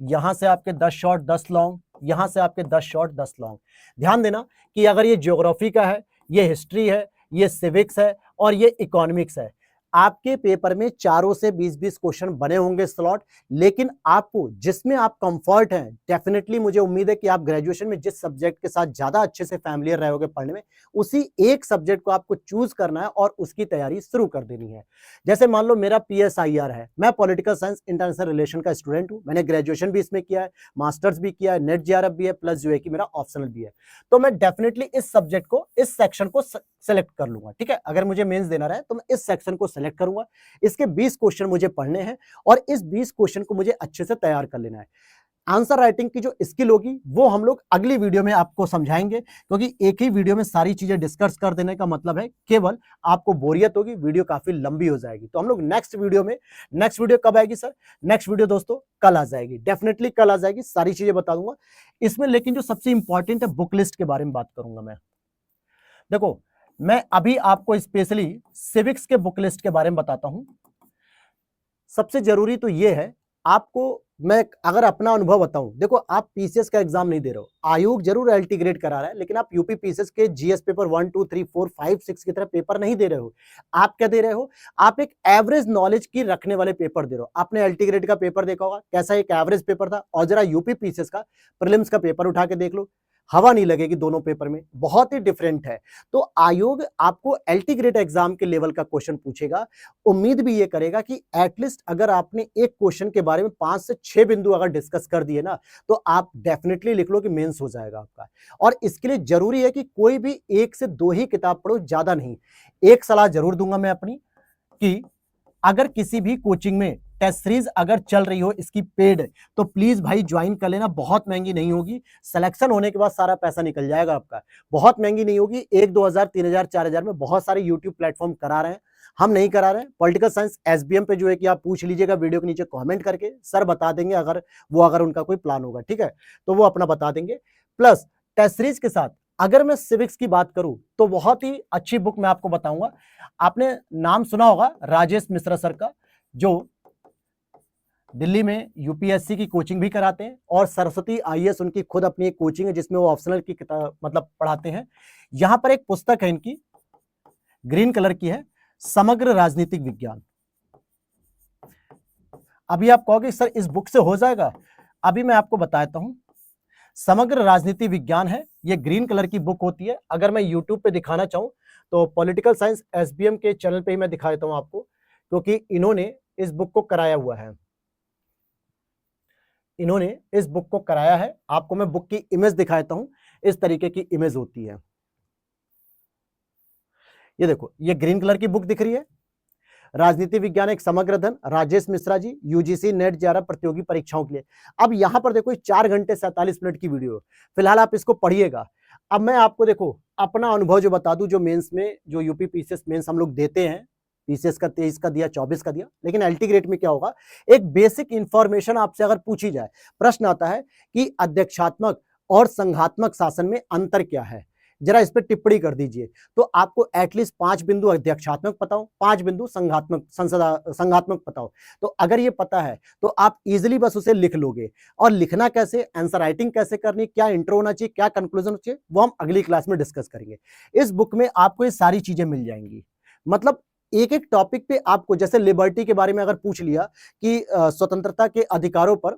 यहां से आपके 10 शॉर्ट 10 लॉन्ग, यहां से आपके 10 शॉर्ट 10 लॉन्ग। ध्यान देना कि अगर ये ज्योग्राफी का है, ये हिस्ट्री है, ये सिविक्स है और ये इकोनॉमिक्स है, आपके पेपर में चारों से 20-20 क्वेश्चन बने होंगे स्लॉट। लेकिन आपको जिसमें आप कंफर्ट हैं, डेफिनेटली मुझे उम्मीद है कि आप ग्रेजुएशन में जिस सब्जेक्ट के साथ ज्यादा अच्छे से फैमिलियर रहोगे पढ़ने में, उसी एक सब्जेक्ट को आपको चूज करना है और उसकी तैयारी शुरू कर देनी है। जैसे मान लो मेरा PSIR है, मैं पॉलिटिकल साइंस इंटरनेशनल रिलेशन का स्टूडेंट हूं, मैंने ग्रेजुएशन भी इसमें किया है, मास्टर्स भी किया है, नेट JRF भी है, प्लस जो है कि मेरा ऑप्शनल भी है। तो मैं डेफिनेटली इस सब्जेक्ट को, इस सेक्शन को सेलेक्ट कर लूंगा, ठीक है। अगर मुझे मेंस देना रहे तो मैं इस सेक्शन को सेलेक्ट करूंगा। इसके 20 क्वेश्चन मुझे पढ़ने हैं और इस 20 क्वेश्चन को मुझे अच्छे से तैयार कर लेना है। आंसर राइटिंग की जो स्किल होगी वो हम लोग अगली वीडियो में आपको समझाएंगे, क्योंकि एक ही वीडियो में सारी चीजें डिस्कस कर देने का मतलब है केवल आपको बोरियत होगी, वीडियो काफी लंबी हो जाएगी। तो हम लोग नेक्स्ट वीडियो कब आएगी सर? नेक्स्ट वीडियो दोस्तों कल आ जाएगी, डेफिनेटली कल आ जाएगी, सारी चीजें बता दूंगा इसमें। लेकिन जो सबसे इंपॉर्टेंट है, बुक लिस्ट के बारे में बात करूंगा मैं। देखो, मैं अभी आपको स्पेशली सिविक्स के बुक लिस्ट के बारे में बताता हूं। सबसे जरूरी तो ये है, आपको मैं अगर अपना अनुभव बताऊं, देखो आप PCS का एग्जाम नहीं दे रहे हो, आयोग जरूर LT ग्रेड करा रहा है, लेकिन आप यूपी PCS के GS पेपर 1 2 3 4 5 6 की तरह पेपर नहीं दे रहे हो। आप क्या दे रहे हो? आप एक एवरेज नॉलेज की रखने वाले पेपर दे रहे हो। आपने LT ग्रेड का पेपर देखा होगा, कैसा एक एवरेज पेपर था, और जरा यूपी PCS का प्रीलिम्स का पेपर उठा के देख लो, हवा नहीं लगेगी दोनों पेपर में, बहुत ही डिफरेंट है। तो आयोग आपको LT ग्रेड एग्जाम के लेवल का क्वेश्चन पूछेगा, उम्मीद भी ये करेगा कि एटलीस्ट अगर आपने एक क्वेश्चन के बारे में 5 से 6 बिंदु अगर डिस्कस कर दिए ना, तो आप डेफिनेटली लिख लो कि मेंस हो जाएगा आपका। और इसके लिए जरूरी है कि कोई भी 1 से 2 ही किताब पढ़ो, ज्यादा नहीं। एक सलाह जरूर दूंगा मैं अपनी, कि अगर किसी भी कोचिंग में टेस्ट सीरीज अगर चल रही हो इसकी पेड, तो प्लीज भाई ज्वाइन कर लेना, बहुत महंगी नहीं होगी। सिलेक्शन होने के बाद सारा पैसा निकल जाएगा आपका, बहुत महंगी नहीं होगी। 1-2 हजार 3 हजार 4 हजार में बहुत सारे यूट्यूब प्लेटफॉर्म करा रहे हैं, हम नहीं करा रहे हैं। पॉलिटिकल साइंस SBM पे जो है कि आप पूछ लीजिएगा वीडियो के नीचे कमेंट करके, सर बता देंगे, अगर उनका कोई प्लान होगा, ठीक है, तो वो अपना बता देंगे। प्लस टेस्ट सीरीज के साथ अगर मैं सिविक्स की बात करूं तो बहुत ही अच्छी बुक मैं आपको बताऊंगा। आपने नाम सुना होगा राजेश मिश्रा सर का, जो दिल्ली में UPSC की कोचिंग भी कराते हैं, और सरस्वती IAS उनकी खुद अपनी एक कोचिंग है जिसमें वो ऑप्शनल की किताब मतलब पढ़ाते हैं। यहां पर एक पुस्तक है इनकी, ग्रीन कलर की है, समग्र राजनीतिक विज्ञान। अभी आप कहोगे सर इस बुक से हो जाएगा, अभी मैं आपको बताता हूं। समग्र राजनीति विज्ञान है, ये ग्रीन कलर की बुक होती है। अगर मैं यूट्यूब पे दिखाना चाहूं तो पॉलिटिकल साइंस SBM के चैनल पे ही मैं दिखा देता हूं आपको, क्योंकि इन्होंने इस बुक को कराया हुआ है, इन्होंने इस बुक को कराया है। आपको मैं बुक की इमेज दिखा देता हूं, इस तरीके की इमेज होती है। ये देखो, ये ग्रीन कलर की बुक दिख रही है, राजनीति विज्ञान एक समग्र अध्ययन, Rajesh Mishra ji, UGC net JRF प्रतियोगी परीक्षाओं के लिए। अब यहां पर देखो 4 घंटे 47 मिनट की वीडियो, फिलहाल आप इसको पढ़िएगा। अब मैं आपको देखो अपना अनुभव जो बता दूं, जो मेंस में जो यूपी PCS मेंस हम लोग देते हैं, PCS का 23 का दिया, 24 का दिया, लेकिन LT ग्रेड में क्या होगा, एक बेसिक इंफॉर्मेशन आपसे अगर पूछी जाए, प्रश्न आता है कि अध्यक्षात्मक और संघात्मक शासन में अंतर क्या है, जरा इस पर टिप्पणी कर दीजिए। तो आपको एटलीस्ट 5 बिंदु अध्यक्षात्मक पता हो, 5 बिंदु संघात्मक पता हो। तो अगर ये पता है तो आप इजिली बस उसे लिख लोगे। और लिखना कैसे, आंसर राइटिंग कैसे करनी, क्या इंट्रो होना चाहिए, क्या कंक्लूजन होना चाहिए, वो हम अगली क्लास में डिस्कस करेंगे। इस बुक में आपको ये सारी चीजें मिल जाएंगी। मतलब एक एक टॉपिक पे आपको, जैसे लिबर्टी के बारे में अगर पूछ लिया कि स्वतंत्रता के अधिकारों पर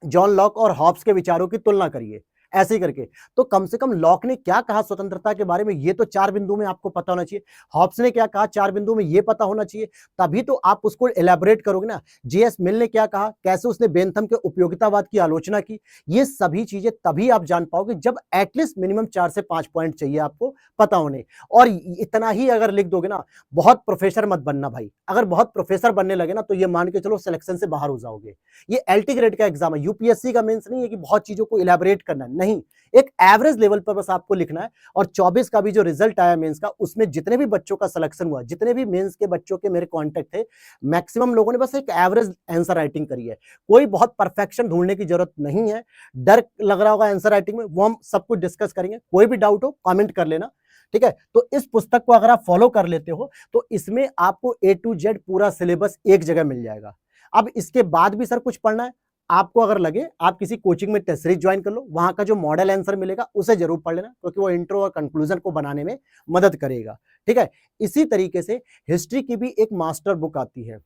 जॉन लॉक और हॉब्स के विचारों की तुलना करिए, ऐसे ही करके। तो कम से कम लॉक ने क्या कहा स्वतंत्रता के बारे में, ये तो 4 बिंदु में आपको पता होना चाहिए। हॉब्स ने क्या कहा 4 बिंदु में, ये पता होना चाहिए, तभी तो आप उसको एलैबोरेट करोगे ना। जेएस मिल ने क्या कहा, कैसे उसने बेंथम के उपयोगितावाद की आलोचना की, ये सभी चीजें तभी आप जान पाओगे जब एटलीस्ट मिनिमम 4 से 5 पॉइंट चाहिए आपको पता होने। और इतना ही अगर लिख दोगे ना, बहुत प्रोफेसर मत बनना भाई। अगर बहुत प्रोफेसर बनने लगे ना, तो ये मान के चलो सिलेक्शन से बाहर हो जाओगे। ये एलटी ग्रेड का एग्जाम है, यूपीएससी का मेंस नहीं है कि बहुत चीजों को इलैबोरेट करना है, नहीं, एक एवरेज लेवल पर बस आपको लिखना है। और 24 का भी जो रिजल्ट आया मेंस का, उसमें जितने भी बच्चों का सिलेक्शन हुआ, जितने भी मेंस के बच्चों के मेरे कांटेक्ट थे, मैक्सिमम लोगों ने बस एक एवरेज आंसर राइटिंग करी है। कोई बहुत परफेक्शन ढूंढने की जरूरत नहीं है। डर लग रहा होगा आंसर राइटिंग में, वो हम सब कुछ डिस्कस करेंगे। कोई भी डाउट हो कमेंट कर लेना, ठीक है। तो इस पुस्तक को अगर आप फॉलो कर लेते हो, तो इसमें आपको A to Z पूरा सिलेबस एक जगह मिल जाएगा। अब इसके बाद भी सर कुछ पढ़ना है, आपको अगर लगे आप किसी कोचिंग में टेस्ट सीरीज ज्वाइन कर लो, वहां का जो मॉडल आंसर मिलेगा उसे जरूर पढ़ लेना, क्योंकि वो इंट्रो और कंक्लूजन को बनाने में मदद करेगा, ठीक है। इसी तरीके से हिस्ट्री की भी एक मास्टर बुक आती है।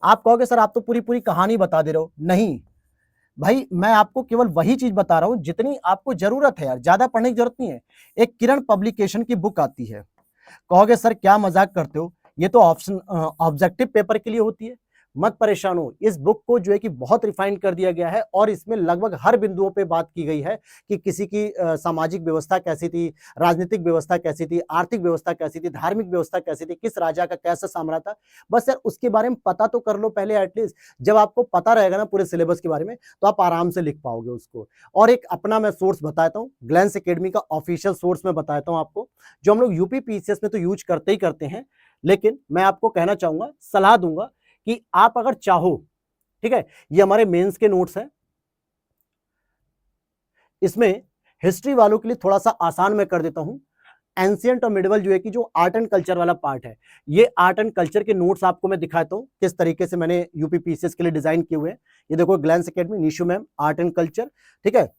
आप कहोगे सर आप तो पूरी पूरी कहानी बता दे रहे हो, नहीं भाई, मैं आपको केवल वही चीज बता रहा हूं जितनी आपको जरूरत है यार, ज्यादा पढ़ने की जरूरत नहीं है। एक किरण पब्लिकेशन की बुक आती है। कहोगे सर क्या मजाक करते हो, ये तो ऑप्शन ऑब्जेक्टिव पेपर के लिए होती है। मत परेशान हो, इस बुक को जो है कि बहुत रिफाइन कर दिया गया है, और इसमें लगभग हर बिंदुओं पे बात की गई है कि किसी की सामाजिक व्यवस्था कैसी थी, राजनीतिक व्यवस्था कैसी थी, आर्थिक व्यवस्था कैसी थी, धार्मिक व्यवस्था कैसी थी, किस राजा का कैसा साम्राज्य था। बस यार उसके बारे में पता तो कर लो पहले एटलीस्ट। जब आपको पता रहेगा ना पूरे सिलेबस के बारे में, तो आप आराम से लिख पाओगे उसको। और एक अपना मैं सोर्स बताता हूँ, ग्लैंस एकेडमी का ऑफिशियल सोर्स मैं बताता हूँ आपको, जो हम लोग यूपी पीसीएस में तो यूज करते ही करते हैं, लेकिन मैं आपको कहना चाहूंगा, सलाह दूंगा कि आप अगर चाहो, ठीक है, ये हमारे मेंस के नोट्स हैं। इसमें हिस्ट्री वालों के लिए थोड़ा सा आसान मैं कर देता हूं। एंशिएंट और मिडिवल जो है कि जो आर्ट एंड कल्चर वाला पार्ट है, ये आर्ट एंड कल्चर के नोट्स आपको मैं दिखाता हूं किस तरीके से मैंने यूपी पीसीएस के लिए डिजाइन किए हुए हैं। ये देखो, Glance Academy, Nishu ma'am, art and culture, ठीक है।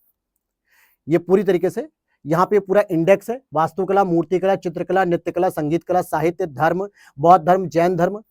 ये पूरी तरीके से यहाँ पे पूरा इंडेक्स है, वास्तुकला, मूर्तिकला, चित्रकला, नृत्य कला, संगीत कला, साहित्य, धर्म, बौद्ध धर्म, जैन धर्म,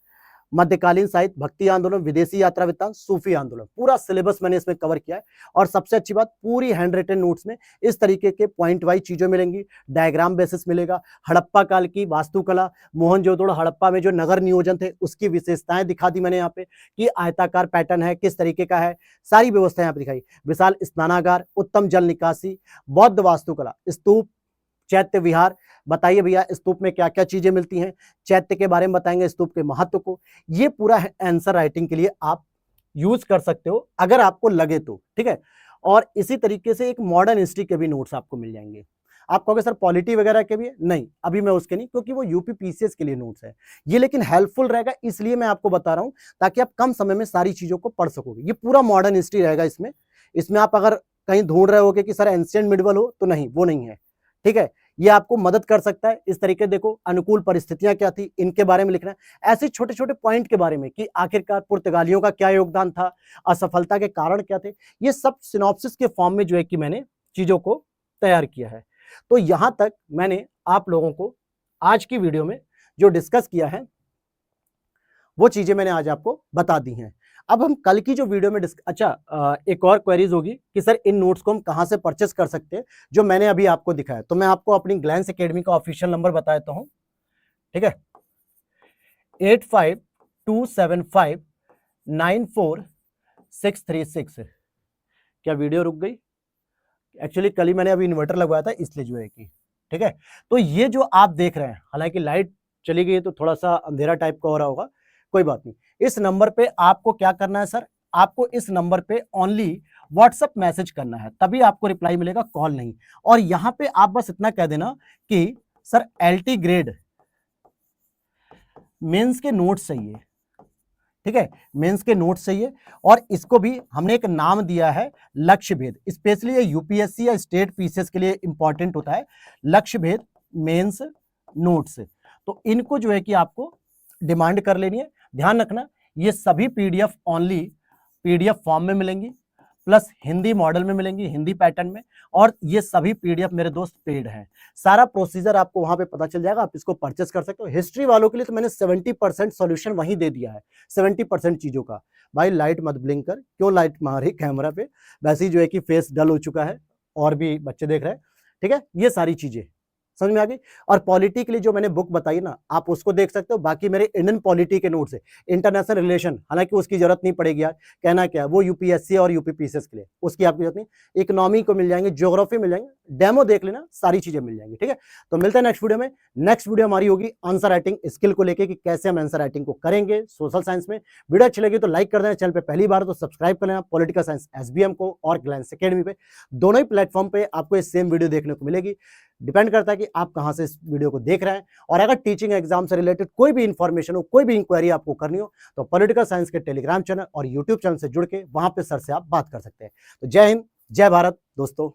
मध्यकालीन साहित्य, भक्ति आंदोलन, विदेशी यात्रा वृत्तांत, सूफी आंदोलन, पूरा सिलेबस मैंने इसमें कवर किया है। और सबसे अच्छी बात, पूरी हैंड रिटन नोट्स में इस तरीके के पॉइंट वाइज चीजें मिलेंगी, डायग्राम बेसिस मिलेगा, हड़प्पा काल की वास्तुकला, मोहनजोदड़ो हड़प्पा में जो नगर नियोजन थे उसकी विशेषताएं दिखा दी मैंने यहाँ पे, कि आयताकार पैटर्न है, किस तरीके का है, सारी व्यवस्थाएं यहाँ पे दिखाई। विशाल स्नानागार, उत्तम जल निकासी, बौद्ध वास्तुकला, स्तूप, चैत्य विहार, बताइए भैया स्तूप में क्या क्या चीजें मिलती हैं, चैत्य के बारे में बताएंगे, स्तूप के महत्व को। ये पूरा आंसर राइटिंग के लिए आप यूज कर सकते हो अगर आपको लगे तो, ठीक है। और इसी तरीके से एक मॉडर्न हिस्ट्री के भी नोट्स आपको मिल जाएंगे। आप कहोगे सर पॉलिटी वगैरह के भी, नहीं अभी मैं उसके नहीं, क्योंकि वो यूपी पीसीएस के लिए नोट्स है। ये लेकिन हेल्पफुल रहेगा, इसलिए मैं आपको बता रहा हूं, ताकि आप कम समय में सारी चीजों को पढ़ सकोगे। ये पूरा मॉडर्न हिस्ट्री रहेगा इसमें आप अगर कहीं ढूंढ रहे होगे कि सर एंशिएंट मिडिवल हो, तो नहीं, वो नहीं है, ठीक है। ये आपको मदद कर सकता है इस तरीके, देखो अनुकूल परिस्थितियां क्या थी, इनके बारे में लिखना है, ऐसे छोटे छोटे पॉइंट के बारे में कि आखिरकार पुर्तगालियों का क्या योगदान था, असफलता के कारण क्या थे, ये सब सिनॉप्सिस के फॉर्म में जो है कि मैंने चीजों को तैयार किया है। तो यहां तक मैंने आप लोगों को आज की वीडियो में जो डिस्कस किया है, वो चीजें मैंने आज आपको बता दी हैं। अब हम कल की जो वीडियो में एक और क्वेरीज होगी कि सर इन नोट्स को हम कहां से परचेस कर सकते हैं, जो मैंने अभी आपको दिखाया। तो मैं आपको अपनी ग्लैंस एकेडमी का ऑफिशियल नंबर बता देता हूं, ठीक है, 8527594636। क्या वीडियो रुक गई? एक्चुअली कल ही मैंने अभी इन्वर्टर लगवाया था, इसलिए जो है कि, ठीक है। तो ये जो आप देख रहे हैं, हालांकि लाइट चली गई है तो थोड़ा सा अंधेरा टाइप का हो रहा होगा, कोई बात नहीं। इस नंबर पे आपको क्या करना है सर, आपको इस नंबर पे ओनली व्हाट्सएप मैसेज करना है, तभी आपको रिप्लाई मिलेगा, कॉल नहीं। और यहां पे आप बस इतना कह देना कि सर एलटी ग्रेड मेंस के नोट्स चाहिए, ठीक है, मेंस के नोट्स चाहिए। और इसको भी हमने एक नाम दिया है लक्ष्य भेद, स्पेशली ये यूपीएससी या स्टेट पीसीएस के लिए इंपॉर्टेंट होता है, लक्ष्य भेद मेंस नोट्स। तो इनको जो है कि आपको डिमांड कर लेनी है। ध्यान रखना, ये सभी पीडीएफ ओनली पीडीएफ फॉर्म में मिलेंगी, प्लस हिंदी मॉडल में मिलेंगी, हिंदी पैटर्न में, और ये सभी पीडीएफ मेरे दोस्त पेड हैं। सारा प्रोसीजर आपको वहां पे पता चल जाएगा, आप इसको परचेस कर सकते हो। हिस्ट्री वालों के लिए तो मैंने 70% सॉल्यूशन वहीं दे दिया है, 70% चीजों का। भाई लाइट मत ब्लिंक कर, क्यों लाइट मारी कैमरा पे, वैसे ही जो है कि फेस डल हो चुका है और भी बच्चे देख रहे हैं, ठीक है, ये सारी चीजें समझ में आ गई। और पॉलिटी के लिए जो मैंने बुक बताई ना, आप उसको देख सकते हो। बाकी मेरे इंडियन पॉलिटी के नोट्स है, इंटरनेशनल रिलेशन, हालांकि उसकी जरूरत नहीं पड़ेगी यार, कहना क्या है, वो यूपीएससी और यूपीपीसीएस के लिए, उसकी आपकी जरूरत नहीं। इकोनॉमी को मिल जाएंगे, ज्योग्राफी मिल जाएंगे, डेमो देख लेना, सारी चीजें मिल जाएंगी, ठीक है। तो मिलते हैं नेक्स्ट वीडियो में। नेक्स्ट वीडियो हमारी होगी आंसर राइटिंग स्किल को लेकर, कि कैसे हम आंसर राइटिंग को करेंगे सोशल साइंस में। वीडियो अच्छी लगी तो लाइक कर देना, चैनल पे पहली बार तो सब्सक्राइब कर लेना, पॉलिटिकल साइंस एसबीएम को और ग्लैंस एकेडमी पे, दोनों ही प्लेटफॉर्म पे आपको ये सेम वीडियो देखने को मिलेगी। डिपेंड करता है कि आप कहां से इस वीडियो को देख रहे हैं। और अगर टीचिंग एग्जाम से रिलेटेड कोई भी इंफॉर्मेशन हो, कोई भी इंक्वायरी आपको करनी हो, तो पॉलिटिकल साइंस के टेलीग्राम चैनल और यूट्यूब चैनल से जुड़ के वहां पे सर से आप बात कर सकते हैं। तो जय हिंद, जय भारत दोस्तों।